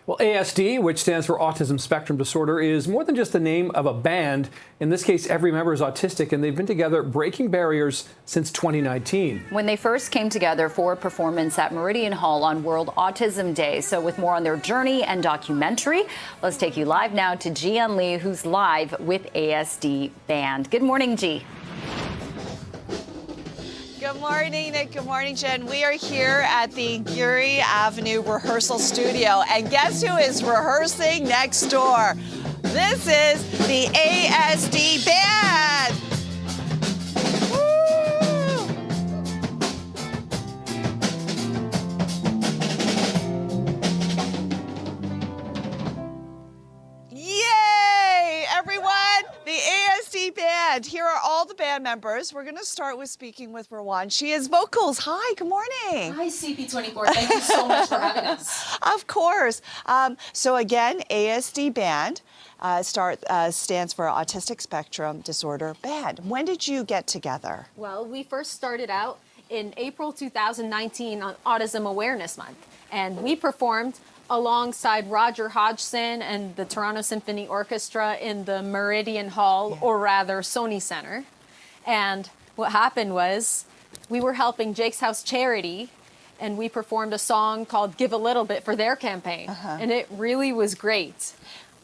Well, ASD, which stands for Autism Spectrum Disorder, is more than just the name of a band. In this case, every member is autistic, and they've been together breaking barriers since 2019. When they first came together for a performance at Meridian Hall on World Autism Day. So with more on their journey and documentary, let's take you live now to Jee-Yun Lee, who's live with ASD Band. Good morning, Jee. Good morning, Nick. Good morning, Jen. We are here at the Geary Avenue Rehearsal Studio, and guess who is rehearsing next door? This is the ASD Band. Woo! Yay, everyone! The ASD Band. Here are all the band members. We're going to start with speaking with Rowan. She is vocals. Hi, good morning. Hi, CP24. Thank you so much for having us. Of course. So again, ASD Band stands for Autistic Spectrum Disorder Band. When did you get together? Well, we first started out in April 2019 on Autism Awareness Month, and we performed alongside Roger Hodgson and the Toronto Symphony Orchestra in the Meridian Hall, or rather Sony Center. And what happened was we were helping Jake's House Charity, and we performed a song called Give a Little Bit for their campaign. And it really was great.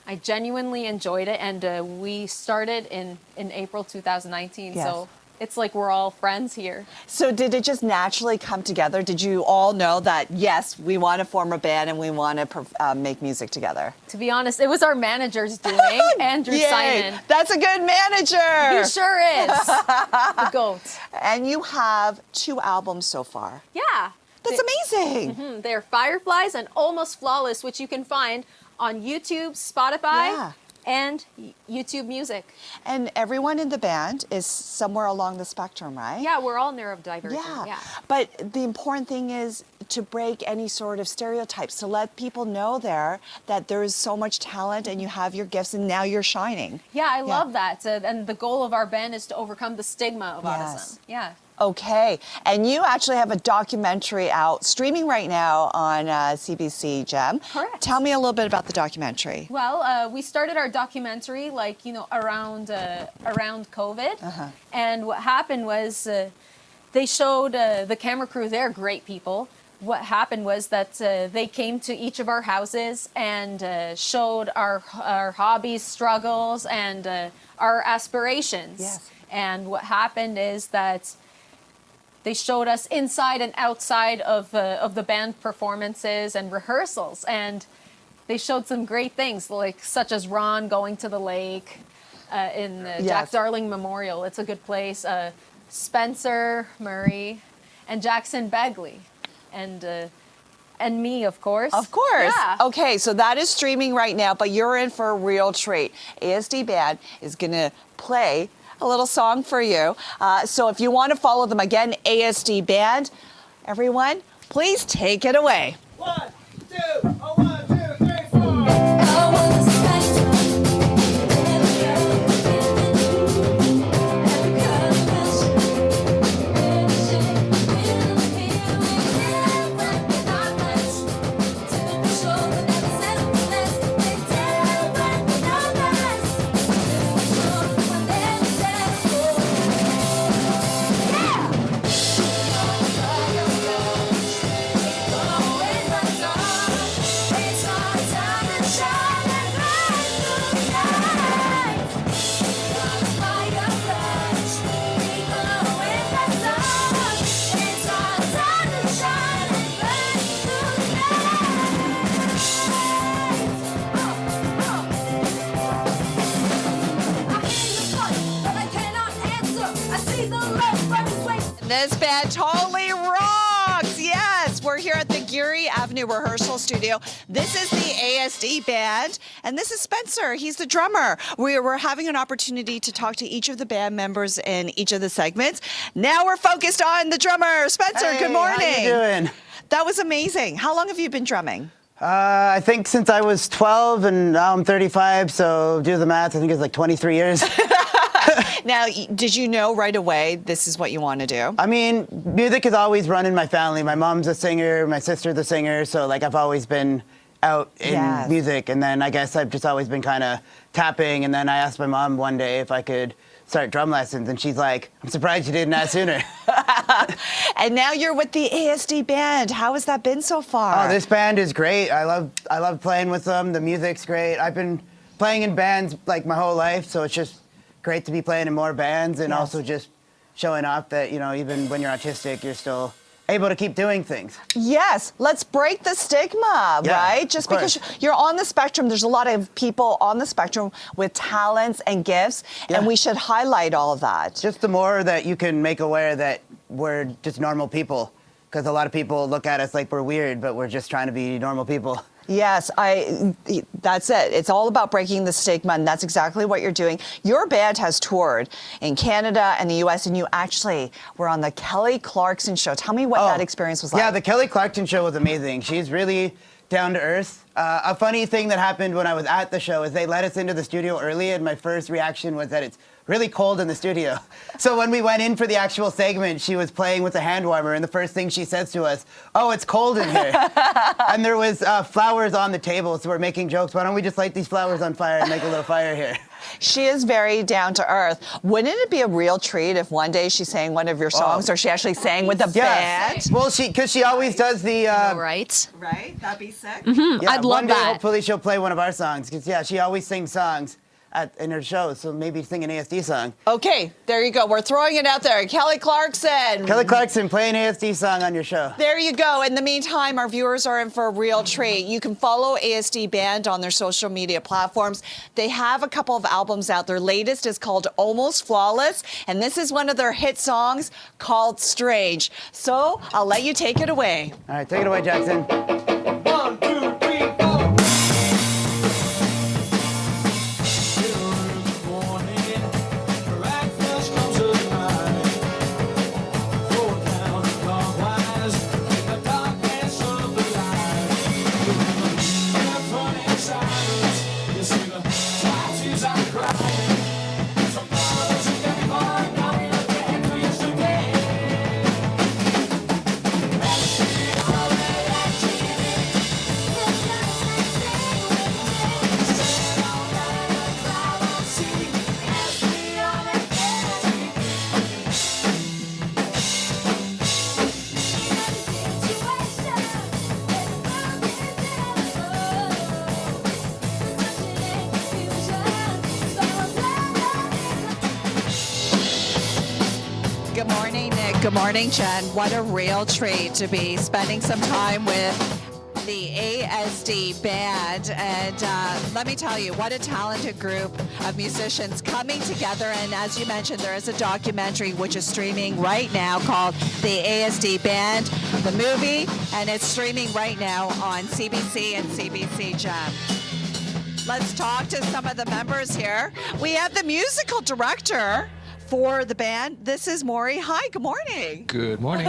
I genuinely enjoyed it, and we started in April 2019, so it's like we're all friends here. So did it just naturally come together? Did you all know that, yes, we want to form a band and we want to make music together? To be honest, it was our manager's doing, Andrew Simon. That's a good manager. He sure is. The GOAT. And you have 2 albums so far. Yeah. That's amazing. They're Fireflies and Almost Flawless, which you can find on YouTube, Spotify, and YouTube Music. And everyone in the band is somewhere along the spectrum, right? Yeah, we're all neurodivergent. Yeah. But the important thing is to break any sort of stereotypes, to let people know that there is so much talent and you have your gifts and now you're shining. Yeah, I love that. And the goal of our band is to overcome the stigma of autism. Yeah. Okay, and you actually have a documentary out, streaming right now on CBC Gem. Correct. Tell me a little bit about the documentary. Well, we started our documentary around COVID, and what happened was they showed the camera crew. They're great people. What happened was that they came to each of our houses and showed our hobbies, struggles, and our aspirations. Yes. And what happened is that they showed us inside and outside of the band performances and rehearsals, and they showed some great things, such as Ron going to the lake in Jack Darling Memorial. It's a good place. Spencer Murray and Jackson Begley, and me, of course. Of course. Yeah. Okay, so that is streaming right now, but you're in for a real treat. ASD Band is going to play a little song for you. So if you want to follow them, again, ASD Band, everyone, please take it away. 1, 2, oh, 1, 2, 3, 4. This band totally rocks. Yes, we're here at the Geary Avenue Rehearsal Studio. This is the ASD Band, and this is Spencer. He's the drummer. We're having an opportunity to talk to each of the band members in each of the segments. Now we're focused on the drummer. Spencer, hey, good morning. How you doing? That was amazing. How long have you been drumming? I think since I was 12, and now I'm 35, so do the math, I think it's like 23 years. Now, did you know right away this is what you want to do? I mean, music has always run in my family. My mom's a singer, my sister's a singer, so like I've always been out in Yes. music. And then I guess I've just always been kind of tapping. And then I asked my mom one day if I could start drum lessons, and she's like, I'm surprised you didn't ask sooner. And now you're with the ASD Band. How has that been so far? Oh, this band is great. I love playing with them. The music's great. I've been playing in bands like my whole life, so it's just great to be playing in more bands and Yes. also just showing off that, you know, even when you're autistic, you're still able to keep doing things. Yes, let's break the stigma, Yeah, right? Just of course. because you're on the spectrum, there's a lot of people on the spectrum with talents and gifts, and Yeah. we should highlight all of that. Just the more that you can make aware that we're just normal people, because a lot of people look at us like we're weird, but we're just trying to be normal people. Yes, that's it. It's all about breaking the stigma, and that's exactly what you're doing. Your band has toured in Canada and the US, and you actually were on the Kelly Clarkson show. Tell me what that experience was like. Yeah, the Kelly Clarkson show was amazing. She's really down to earth. A funny thing that happened when I was at the show is they let us into the studio early, and my first reaction was that it's really cold in the studio. So when we went in for the actual segment, she was playing with a hand warmer, and the first thing she says to us, "Oh, it's cold in here." And there was flowers on the table, so we're making jokes. Why don't we just light these flowers on fire and make a little fire here? She is very down to earth. Wouldn't it be a real treat if one day she sang one of your songs, or she actually sang with a band? Well, because she always does the. Right. Right? That'd be sick. Yeah, I'd love one day, that. hopefully she'll play one of our songs, because yeah, she always sings songs in her shows, so maybe sing an ASD song. Okay, there you go. We're throwing it out there. Kelly Clarkson. Kelly Clarkson, play an ASD song on your show. There you go. In the meantime, our viewers are in for a real treat. You can follow ASD Band on their social media platforms. They have a couple of albums out. Their latest is called Almost Flawless, and this is one of their hit songs called Strange. So I'll let you take it away. All right, take it away, Jackson. 1, 2, 3, 4. Good morning, Nick. Good morning, Jen. What a real treat to be spending some time with the ASD Band. And let me tell you, what a talented group of musicians coming together. And as you mentioned, there is a documentary which is streaming right now called The ASD Band, the movie, and it's streaming right now on CBC and CBC Gem. Let's talk to some of the members here. We have the musical director for the band. This is Maury. Hi, good morning. Good morning.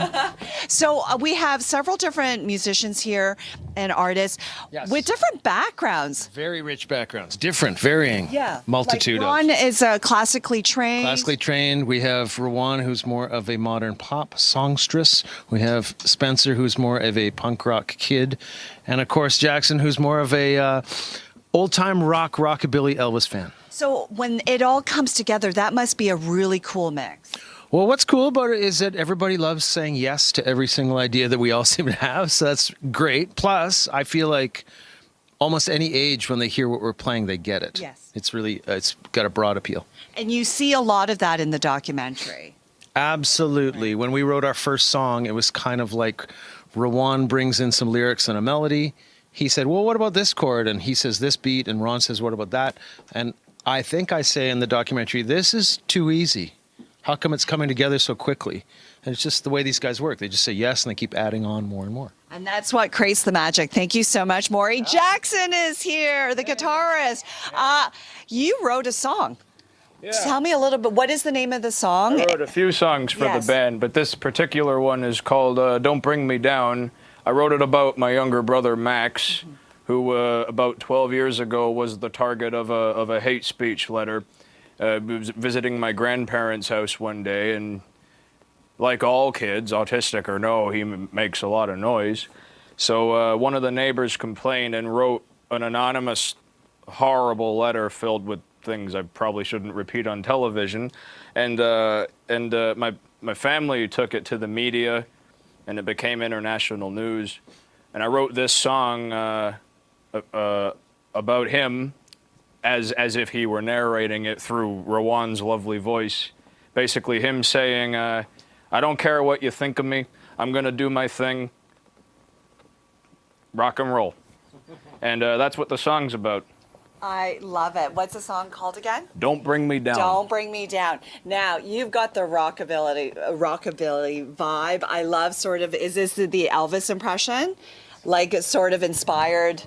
So we have several different musicians here and artists with different backgrounds. Very rich backgrounds, different, varying, multitude like of. one is classically trained. Classically trained. We have Rowan, who's more of a modern pop songstress. We have Spencer, who's more of a punk rock kid. And of course, Jackson, who's more of a old-time rockabilly Elvis fan. So when it all comes together, that must be a really cool mix. Well, what's cool about it is that everybody loves saying yes to every single idea that we all seem to have, so that's great. Plus, I feel like almost any age, when they hear what we're playing, they get it. Yes. It's really, it's got a broad appeal. And you see a lot of that in the documentary. Absolutely. When we wrote our first song, it was kind of like Rowan brings in some lyrics and a melody. He said, well, what about this chord? And he says this beat, and Ron says, what about that? And I think I say in the documentary, this is too easy. How come it's coming together so quickly? And it's just the way these guys work. They just say yes, and they keep adding on more and more. And that's what creates the magic. Thank you so much, Maury. Jackson is here, the guitarist. You wrote a song. Yeah. Tell me a little bit. What is the name of the song? I wrote a few songs for Yes. the band, but this particular one is called Don't Bring Me Down. I wrote it about my younger brother, Max, who about 12 years ago was the target of a hate speech letter. He was visiting my grandparents' house one day, and like all kids, autistic or no, he makes a lot of noise. So one of the neighbors complained and wrote an anonymous, horrible letter filled with things I probably shouldn't repeat on television. And my family took it to the media, and it became international news. And I wrote this song about him as if he were narrating it through Rowan's lovely voice. Basically him saying, I don't care what you think of me, I'm gonna do my thing, rock and roll. And that's what the song's about. I love it. What's the song called again? Don't Bring Me Down. Don't Bring Me Down. Now, you've got the rockabilly vibe. I love sort of, is this the Elvis impression? Like a sort of inspired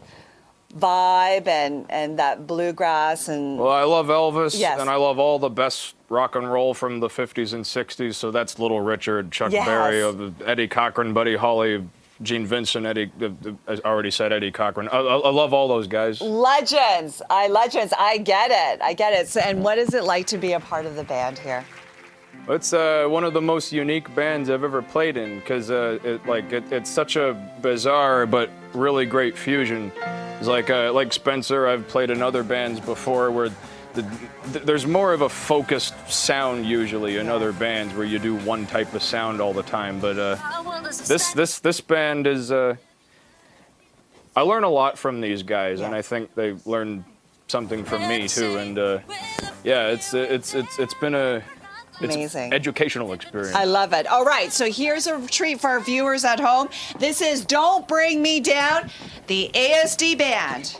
vibe and that bluegrass and... Well, I love Elvis, Yes. and I love all the best rock and roll from the 50s and 60s, so that's Little Richard, Chuck Yes. Berry, Eddie Cochran, Buddy Holly, Gene Vincent, I already said Eddie Cochran. I love all those guys. Legends. I get it. So, and what is it like to be a part of the band here? It's one of the most unique bands I've ever played in because it's such a bizarre but really great fusion. It's like Spencer, I've played in other bands before where there's more of a focused sound usually in other bands where you do one type of sound all the time. But this band is I learn a lot from these guys, and I think they learn something from me too. And yeah, it's been a Amazing. Educational experience. I love it. All right, so here's a treat for our viewers at home. This is Don't Bring Me Down, the ASD Band.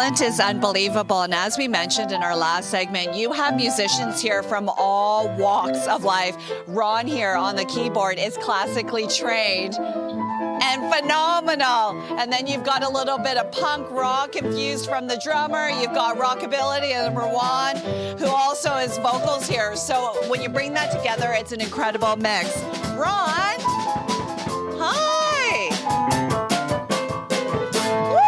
talent is unbelievable. And as we mentioned in our last segment, you have musicians here from all walks of life. Ron here on the keyboard is classically trained and phenomenal. And then you've got a little bit of punk rock infused from the drummer. You've got rockabilly and Rowan, who also is vocals here. So when you bring that together, it's an incredible mix. Ron, hi. Woo!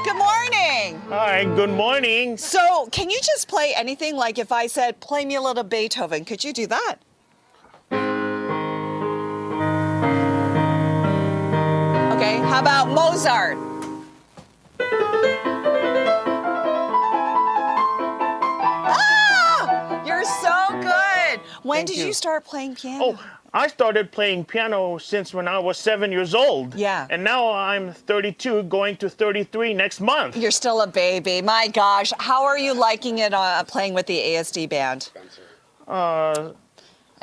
Good morning. Hi, good morning. So can you just play anything? Like if I said, play me a little Beethoven, could you do that? Okay, how about Mozart? Ah, you're so good. When did you start playing piano? Oh, I started playing piano since when I was 7 years old. Yeah. And now I'm 32, going to 33 next month. You're still a baby. My gosh, how are you liking it playing with the ASD Band?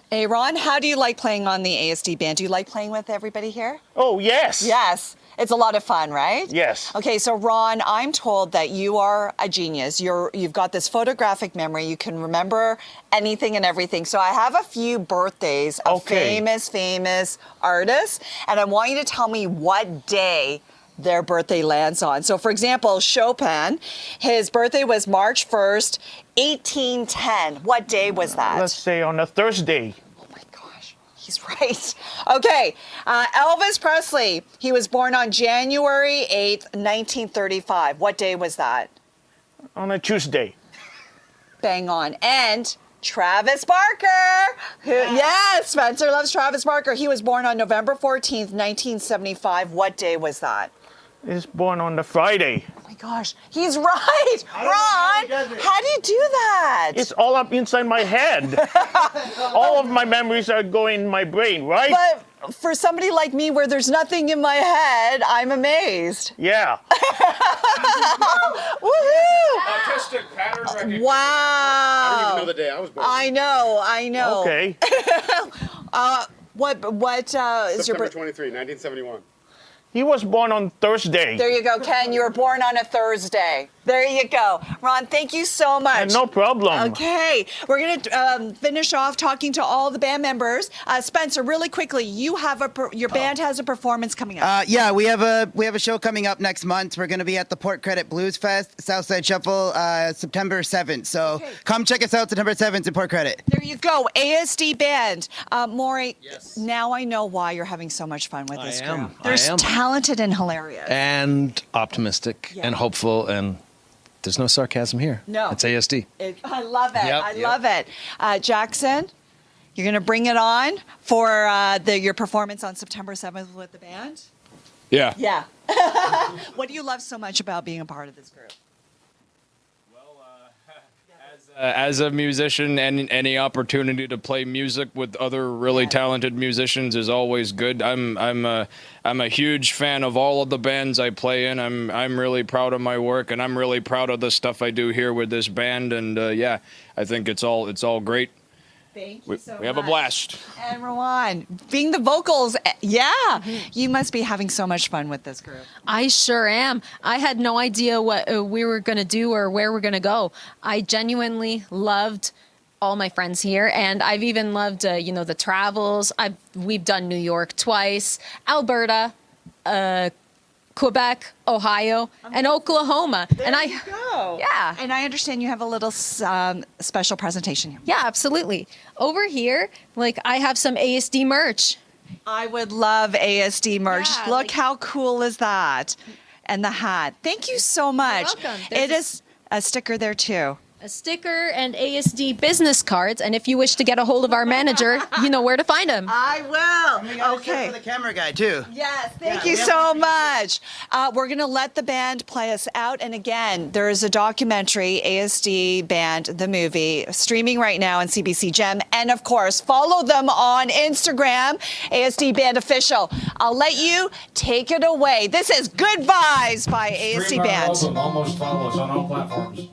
Hey, Ron, how do you like playing on the ASD Band? Do you like playing with everybody here? Oh, yes. Yes. It's a lot of fun, right? Yes. Okay, so Ron, I'm told that you are a genius. You've got this photographic memory. You can remember anything and everything. So I have a few birthdays of famous artists, and I want you to tell me what day their birthday lands on. So for example, Chopin, his birthday was March 1st, 1810. What day was that? Let's say on a Thursday. He's right. Okay, Elvis Presley, he was born on January 8th, 1935. What day was that? On a Tuesday. Bang on. And Travis Barker, yes, Spencer loves Travis Barker. He was born on November 14th, 1975. What day was that? He's born on the Friday. Oh my gosh, he's right. Ron, how do you do that? It's all up inside my head. All of my memories are going in my brain, right? But for somebody like me where there's nothing in my head, I'm amazed. Yeah. Woohoo! Autistic pattern recognition. Wow. I don't even know the day I was born. I know. Okay. What is your September 23, 1971. He was born on Thursday. There you go, Ken. You were born on a Thursday. There you go. Ron, thank you so much. No problem. Okay. We're going to finish off talking to all the band members. Spencer, really quickly, you have your band has a performance coming up. Yeah, we have a show coming up next month. We're going to be at the Port Credit Blues Fest, Southside Shuffle, September 7th. So come check us out September 7th in Port Credit. There you go, ASD Band. Maury, now I know why you're having so much fun with this group. They're talented and hilarious. And optimistic and hopeful, and there's no sarcasm here. No. It's ASD. I love it. Yep, I love it. Jackson, you're going to bring it on for your performance on September 7th with the band? Yeah. Yeah. What do you love so much about being a part of this group? As a musician, and any opportunity to play music with other really talented musicians is always good. I'm a huge fan of all of the bands I play in. I'm really proud of my work, and I'm really proud of the stuff I do here with this band. And yeah, I think it's all great. Thank you so much. We have a blast. And Rowan, being the vocals, you must be having so much fun with this group. I sure am. I had no idea what we were going to do or where we're going to go. I genuinely loved all my friends here, and I've even loved, the travels. We've done New York twice, Alberta, Quebec, Ohio, and Oklahoma. There you go. Yeah. And I understand you have a little special presentation here. Yeah, absolutely. Over here, I have some ASD merch. I would love ASD merch. Yeah, Look how cool is that? And the hat. Thank you so much. You're welcome. It is a sticker there too. A sticker and ASD business cards. And if you wish to get a hold of our manager, you know where to find him. I will. Okay. For the camera guy too. Yes, thank you so much. We're going to let the band play us out. And again, there is a documentary, ASD Band, the movie, streaming right now on CBC Gem. And of course, follow them on Instagram, ASD Band Official. I'll let you take it away. This is Good Vibes by ASD Band. Almost follow us on all platforms.